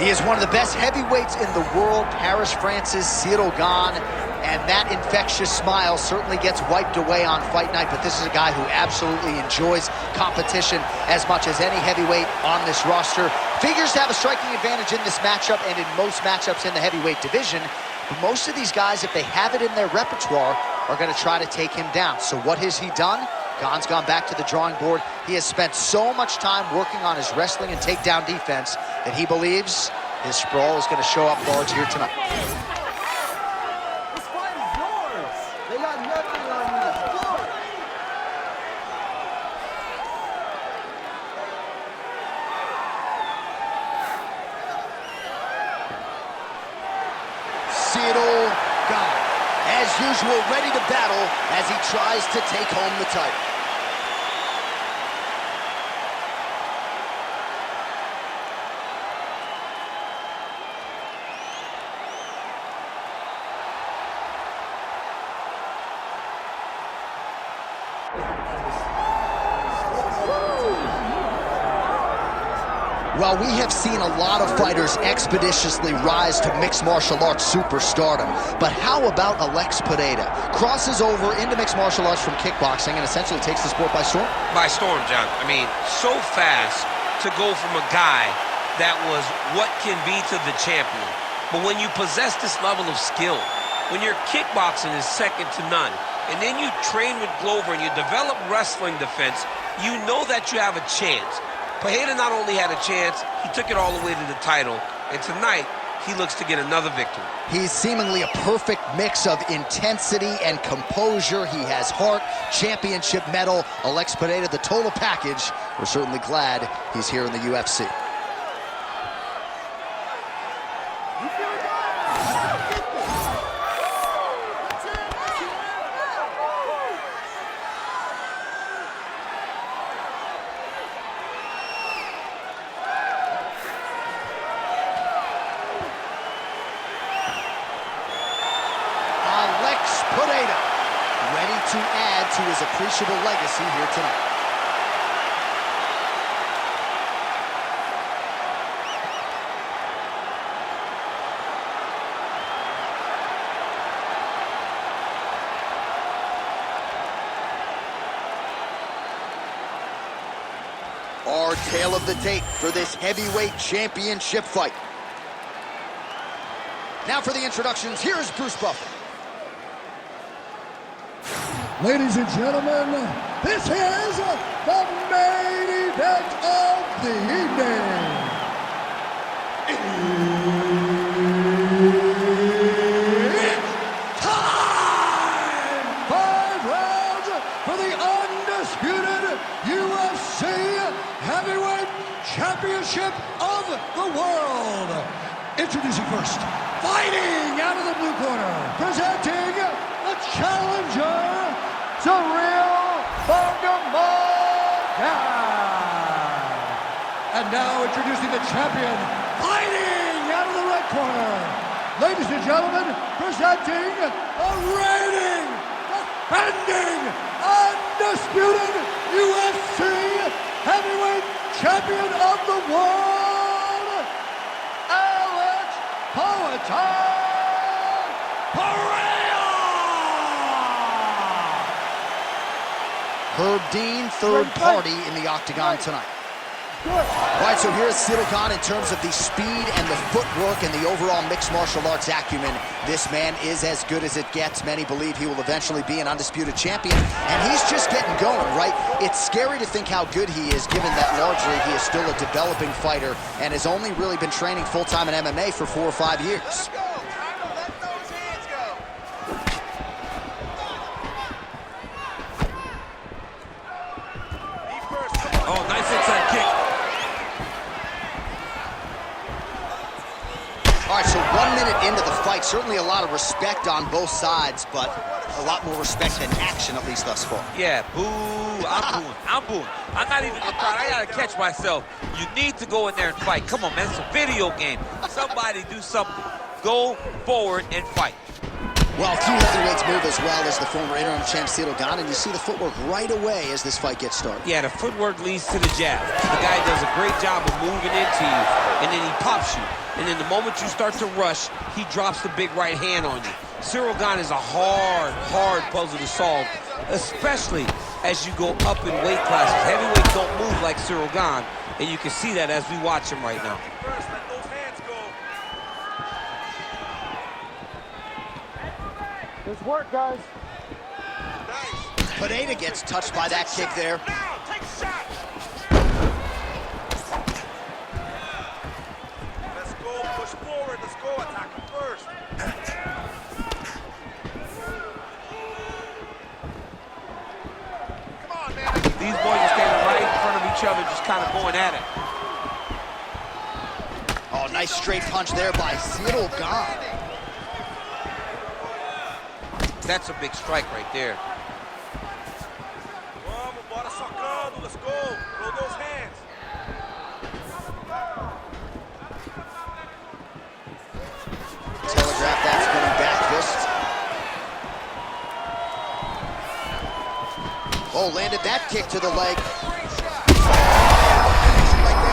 He is one of the best heavyweights in the world, Paris, France's Ciryl Gane, and that infectious smile certainly gets wiped away on fight night, but this is a guy who absolutely enjoys competition as much as any heavyweight on this roster. Figures to have a striking advantage in this matchup and in most matchups in the heavyweight division, but most of these guys, if they have it in their repertoire, are going to try to take him down. So what has he done? Gane's gone back to the drawing board. He has spent so much time working on his wrestling and takedown defense that he believes his sprawl is going to show up large here tonight. This fight is yours. They got nothing on you. It's yours. Ciryl Gane, as usual, ready to battle as he tries to take home the title. Well, we have seen a lot of fighters expeditiously rise to mixed martial arts superstardom. But how about Alex Pereira? Crosses over into mixed martial arts from kickboxing and essentially takes the sport by storm? By storm, John. I mean, so fast to go from a guy that was what can be to the champion. But when you possess this level of skill, when your kickboxing is second to none, and then you train with Glover and you develop wrestling defense, you know that you have a chance. Pereira not only had a chance, he took it all the way to the title, and tonight, he looks to get another victory. He's seemingly a perfect mix of intensity and composure. He has heart, championship medal. Alex Pereira, the total package. We're certainly glad he's here in the UFC. Pereira, ready to add to his appreciable legacy here tonight. Our tale of the tape for this heavyweight championship fight. Now for the introductions, here's Bruce Buffer. Ladies and gentlemen, this is the main event of the evening. It's time! 5 rounds for the undisputed UFC Heavyweight Championship of the world. Introducing first, fighting out of the blue corner, presenting the challenger, Ciryl Gane. And now introducing the champion, fighting out of the red corner. Ladies and gentlemen, presenting the reigning, defending, undisputed UFC heavyweight champion of the world, Alex Pereira. Herb Dean, third party in the octagon tonight. All right, so here's Ciryl Gane in terms of the speed and the footwork and the overall mixed martial arts acumen. This man is as good as it gets. Many believe he will eventually be an undisputed champion, and he's just getting going, right? It's scary to think how good he is, given that largely he is still a developing fighter and has only really been training full-time in MMA for 4 or 5 years. Oh, nice inside kick. All right, so 1 minute into the fight, certainly a lot of respect on both sides, but a lot more respect than action, at least thus far. Yeah, boo, I'm booing. I'm not even gonna cry. I gotta catch myself. You need to go in there and fight. Come on, man, it's a video game. Somebody do something. Go forward and fight. Well, a few heavyweights move as well as the former interim champ Ciryl Gane, and you see the footwork right away as this fight gets started. Yeah, the footwork leads to the jab. The guy does a great job of moving into you, and then he pops you. and then the moment you start to rush, he drops the big right hand on you. Ciryl Gane is a hard puzzle to solve, especially as you go up in weight classes. Heavyweights don't move like Ciryl Gane, and you can see that as we watch him right now. Good work, guys. Pereira gets touched by that kick there. Take a shot. Let's go, push forward, let's go, attack him first. Come on, man. These boys are standing right in front of each other, just kind of going at it. Oh, nice straight punch there by Ciryl Gane. That's a big strike right there. Vamos, bora socando, let's go. Throw those hands. Telegraph that spinning back fist. Oh, landed that kick to the leg.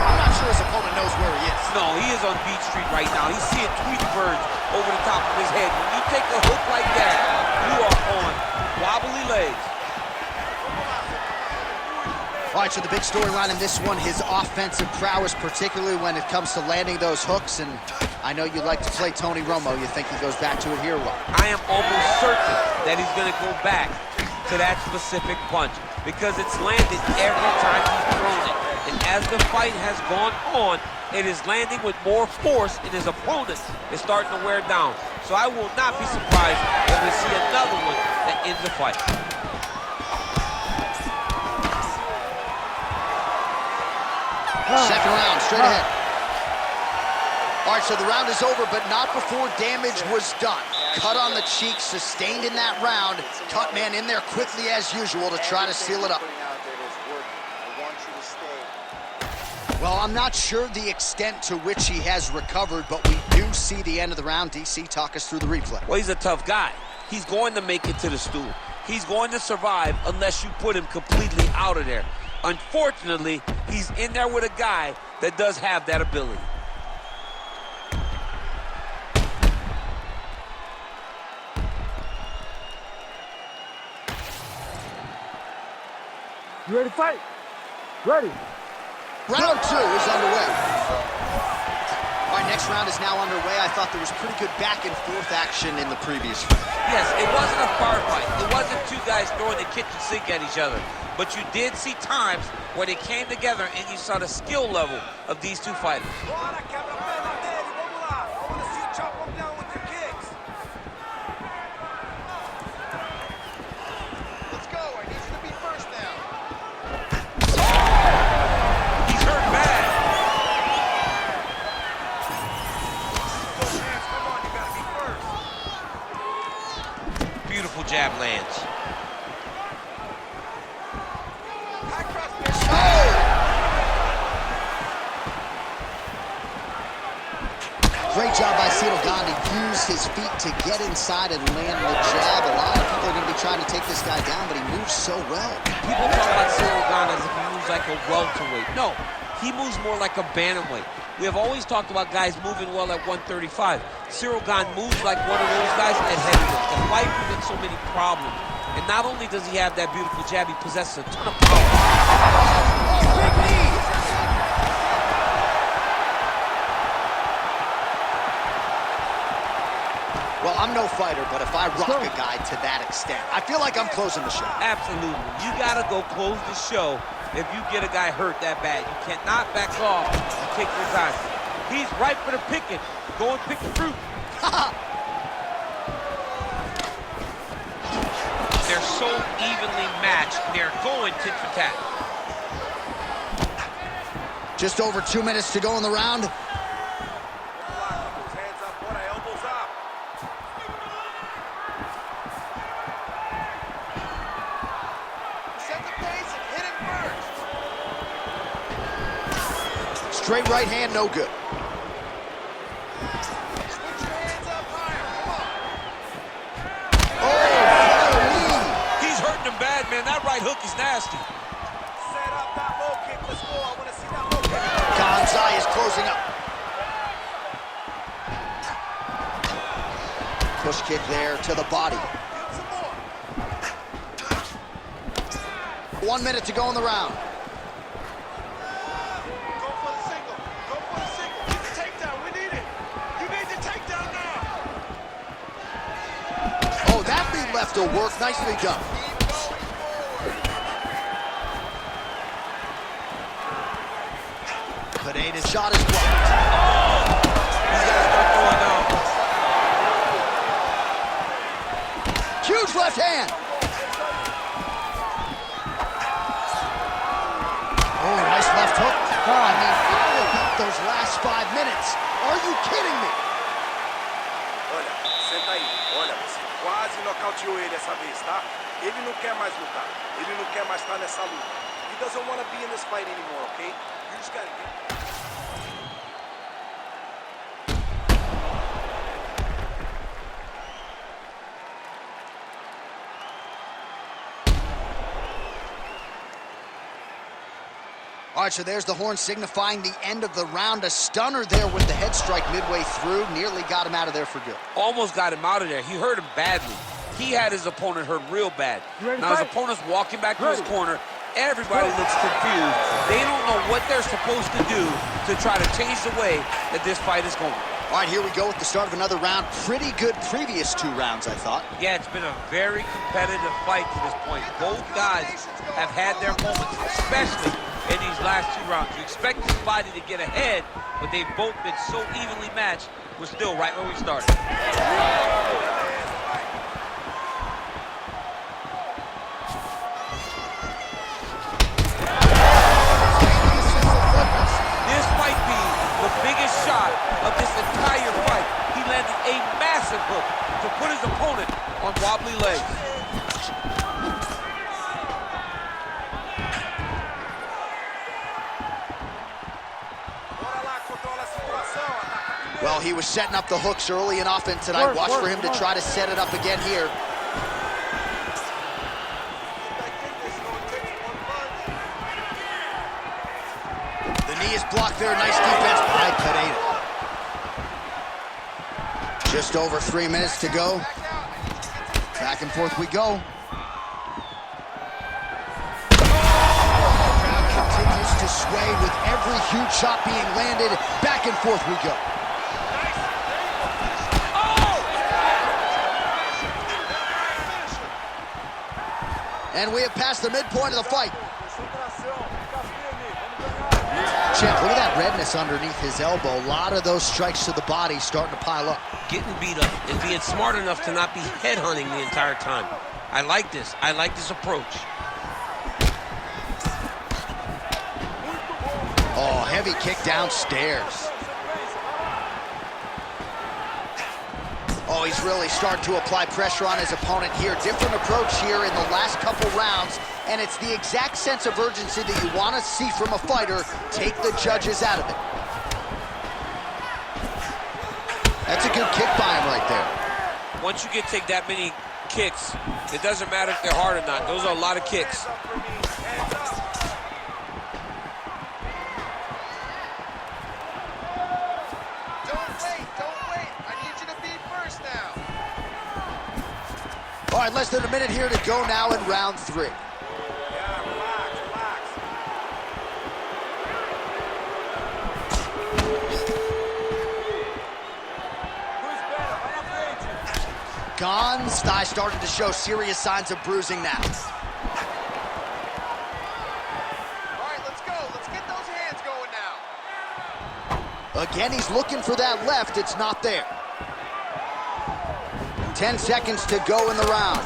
I'm not sure his opponent knows where he is. No, he is on Beach Street right now. He's seeing Tweety birds over the top of his head. When you take a hook like that, you are on wobbly legs. All right, so the big storyline in this one, his offensive prowess, particularly when it comes to landing those hooks. And I know you like to play Tony Romo. You think he goes back to it here? What? I am almost certain that he's going to go back to that specific punch because it's landed every time he's thrown it. And as the fight has gone on, it is landing with more force, and his opponent is starting to wear down. So I will not be surprised if we see another one that ends the fight. Second round, straight ahead. All right, so the round is over, but not before damage was done. Cut on the cheek, sustained in that round. Cut man in there quickly as usual to try to seal it up. Well, I'm not sure the extent to which he has recovered, but we do see the end of the round. DC, talk us through the replay. Well, he's a tough guy. He's going to make it to the stool. He's going to survive unless you put him completely out of there. Unfortunately, he's in there with a guy that does have that ability. You ready to fight? Ready. Round two is underway. All right, next round is now underway. I thought there was pretty good back and forth action in the previous round. Yes, it wasn't a bar fight. It wasn't two guys throwing the kitchen sink at each other. But you did see times where they came together and you saw the skill level of these two fighters. Bora, quebra a perna dele, vamos lá. I want to see you chop him down with your kicks. Let's go, I need you to be first now. He's hurt bad. Those hands, come on, you gotta be first. Beautiful jab lands. Great job by Ciryl Gane to use his feet to get inside and land the jab. A lot of people are going to be trying to take this guy down, but he moves so well. People talk about Ciryl Gane as if he moves like a welterweight. No, he moves more like a bantamweight. We have always talked about guys moving well at 135. Ciryl Gane moves like one of those guys at heavyweight. The fight presents so many problems. And not only does he have that beautiful jab, he possesses a ton of power. Big knee. Well, I'm no fighter, but if I rock a guy to that extent, I feel like I'm closing the show. Absolutely. You got to go close the show if you get a guy hurt that bad. You cannot back off and take your time. He's ripe for the picking. Go and pick the fruit. They're so evenly matched. They're going tit for tat. Just over 2 minutes to go in the round. Hands up, bora, elbows up. Set the pace and hit him first. Straight right hand, no good. Switch your hands up higher, come on. Oh, He's hurting him bad, man. That right hook is nasty. Set up that low kick, let's go. I want to see that low kick. Gane's eye is closing up. push kick there to the body. 1 minute to go in the round. Go for the single. Go for the single. Get the takedown. We need it. You need the takedown now. Oh, that lead left will work. Nicely done. Keep going forward. Pereira's shot is blocked. He's got to start throwing now. Huge left hand. Oh, nice left hook. I mean, all about those last 5 minutes. Are you kidding me? Olha, senta aí. Olha, você quase nocauteou ele essa vez, tá? Ele não quer mais lutar. Ele não quer mais estar nessa luta. He doesn't want to be in this fight anymore, okay? You just gotta get... All right, so there's the horn signifying the end of the round. A stunner there with the head strike midway through. Nearly got him out of there for good. Almost got him out of there. He hurt him badly. He had his opponent hurt real bad. Now his opponent's walking back to his corner. Everybody looks confused. They don't know what they're supposed to do to try to change the way that this fight is going. All right, here we go with the start of another round. Pretty good previous 2 rounds, I thought. Yeah, it's been a very competitive fight to this point. Both guys have had their moments, especially in these last 2 rounds. You expect this body to get ahead, but they've both been so evenly matched. We're still right where we started. This might be the biggest shot of this entire fight. He landed a massive hook to put his opponent on wobbly legs. Well, he was setting up the hooks early and often tonight. Watch for him to try to set it up again here. The knee is blocked there. Nice defense by Pereira. Just over 3 minutes to go. Back and forth we go. Crowd continues to sway with every huge shot being landed. Back and forth we go. And we have passed the midpoint of the fight. Champ, look at that redness underneath his elbow. A lot of those strikes to the body starting to pile up. Getting beat up and being smart enough to not be headhunting the entire time. I like this. I like this approach. Oh, heavy kick downstairs. Oh, he's really starting to apply pressure on his opponent here. Different approach here in the last couple rounds, and it's the exact sense of urgency that you want to see from a fighter. Take the judges out of it. That's a good kick by him right there. Once you take that many kicks, it doesn't matter if they're hard or not. Those are a lot of kicks. All right, less than a minute here to go now in round 3. Gane's thigh started to show serious signs of bruising now. All right, let's go. Let's get those hands going now. Again, he's looking for that left. It's not there. 10 seconds to go in the round.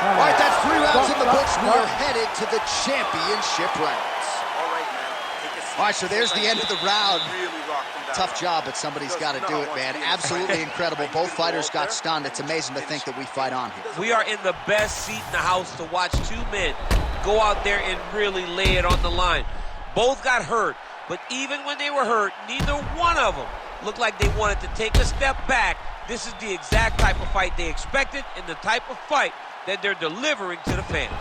All right, that's 3 rounds in the books. We are headed to the championship rounds. All right, man. Take a seat. All right, so there's the end of the round. Really rocked him down. Tough job, but somebody's got to do it, man. Absolutely incredible. Both fighters got stunned. It's amazing to think that we fight on here. We are in the best seat in the house to watch 2 men go out there and really lay it on the line. Both got hurt, but even when they were hurt, neither one of them looked like they wanted to take a step back. This is the exact type of fight they expected and the type of fight that they're delivering to the fans.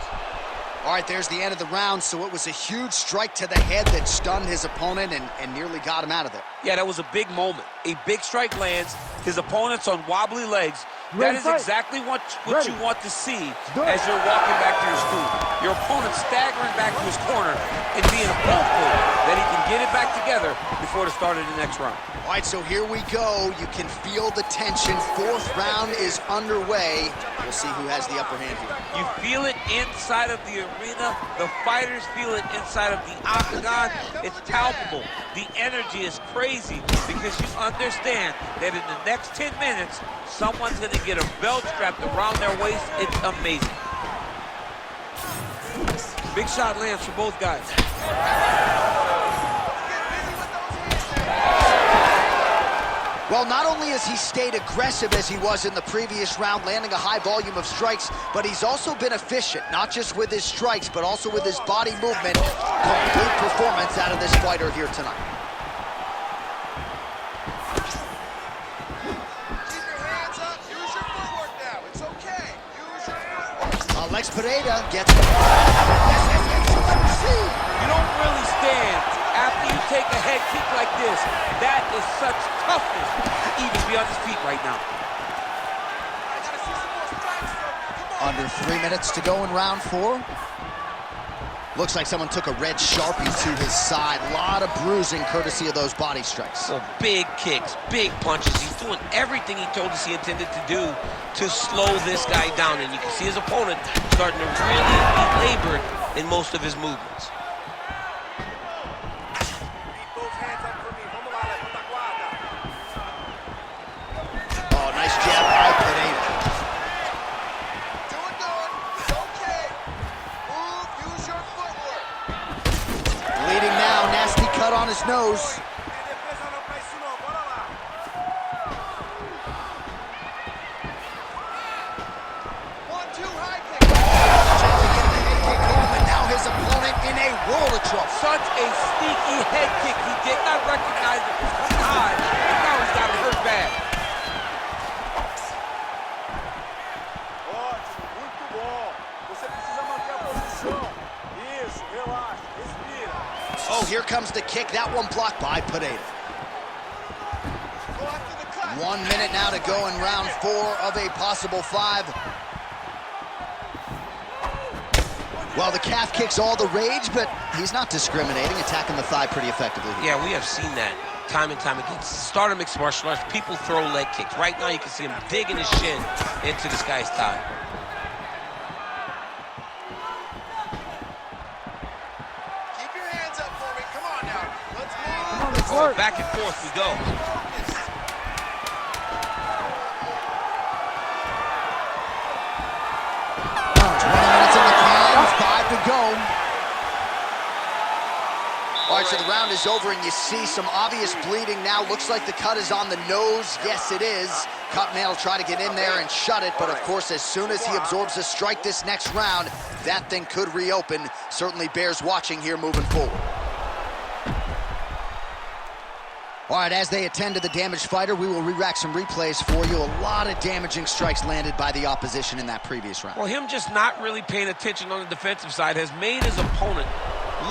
All right, there's the end of the round, so it was a huge strike to the head that stunned his opponent and nearly got him out of there. Yeah, that was a big moment. A big strike lands, his opponent's on wobbly legs. That is exactly what you want to see as you're walking back to your stool. Your opponent staggering back to his corner and being hopeful that he can get it back together before the start of the next round. All right, so here we go. You can feel the tension. Fourth round is underway. We'll see who has the upper hand here. You feel it inside of the arena. The fighters feel it inside of the octagon. It's palpable. The energy is crazy because you understand that in the next 10 minutes, someone's going to get a belt strapped around their waist. It's amazing. Big shot lands for both guys. Well, not only has he stayed aggressive as he was in the previous round, landing a high volume of strikes, but he's also been efficient, not just with his strikes, but also with his body movement. Complete performance out of this fighter here tonight. Keep your hands up. Use your footwork now. It's okay. Use your footwork. Alex Pereira gets... You don't really stand after you take a head kick like this. That is such toughness to even be on his feet right now. Under 3 minutes to go in round 4. Looks like someone took a red Sharpie to his side. A lot of bruising courtesy of those body strikes. Well, big kicks, big punches. He's doing everything he told us he intended to do to slow this guy down. And you can see his opponent starting to really be labored in most of his movements. Oh, nice jab by Pereira. Do it, It's okay. Move. Use your footwork. Bleeding now, nasty cut on his nose. Such a sneaky head kick. He did not recognize it was coming high, and now he's got him hurt bad. Ótimo, muito bom. Você precisa manter a posição. Isso, relaxa, respira. Oh, here comes the kick. That one blocked by Pereira. Go after the cut. 1 minute now to go in round 4 of a possible 5. Well, the calf kick's all the rage, but he's not discriminating, attacking the thigh pretty effectively. Yeah, we have seen that time and time again. Start mixed martial arts, people throw leg kicks. Right now, you can see him digging his shin into this guy's thigh. Keep your hands up for me. Come on now. Let's move. Oh, back and forth we go. Go. All right, so the round is over, and you see some obvious bleeding now. Looks like the cut is on the nose. Yes, it is. Cutman will try to get in there and shut it, but of course, as soon as he absorbs a strike this next round, that thing could reopen. Certainly bears watching here moving forward. All right, as they attend to the damaged fighter, we will re-rack some replays for you. A lot of damaging strikes landed by the opposition in that previous round. Well, him just not really paying attention on the defensive side has made his opponent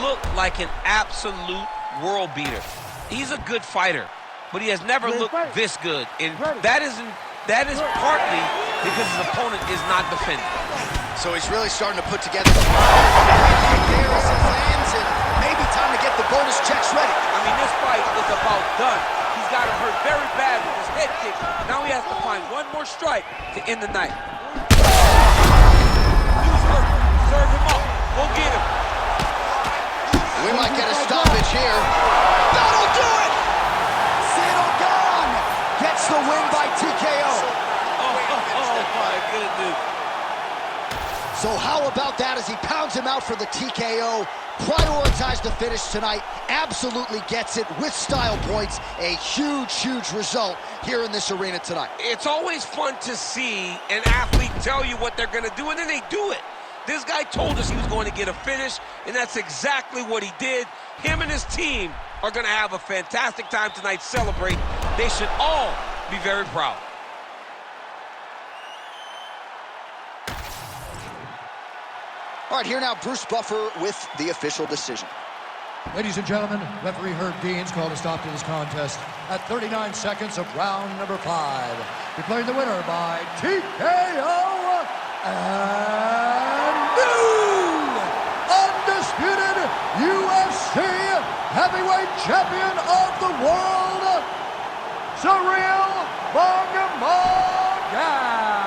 look like an absolute world beater. He's a good fighter, but he has never looked this good. And that is partly because his opponent is not defending. So he's really starting to put together the there as it lands, and maybe time to get the bonus checks ready. I mean, this fight is about done. He's got him hurt very bad with his head kick. Now he has to find one more strike to end the night. Serve him up. Go get him. We might get a stoppage here. That'll do it! Ciryl Gane gets the win by TKO. Oh my goodness. So how about that as he pounds him out for the TKO? Prioritized the finish tonight. Absolutely gets it with style points. A huge, huge result here in this arena tonight. It's always fun to see an athlete tell you what they're going to do, and then they do it. This guy told us he was going to get a finish, and that's exactly what he did. Him and his team are going to have a fantastic time tonight celebrating. They should all be very proud. All right, here now, Bruce Buffer with the official decision. Ladies and gentlemen, referee Herb Dean's called a stop to this contest at 39 seconds of round number 5. Declaring the winner by TKO and new undisputed UFC heavyweight champion of the world, Ciryl Gane.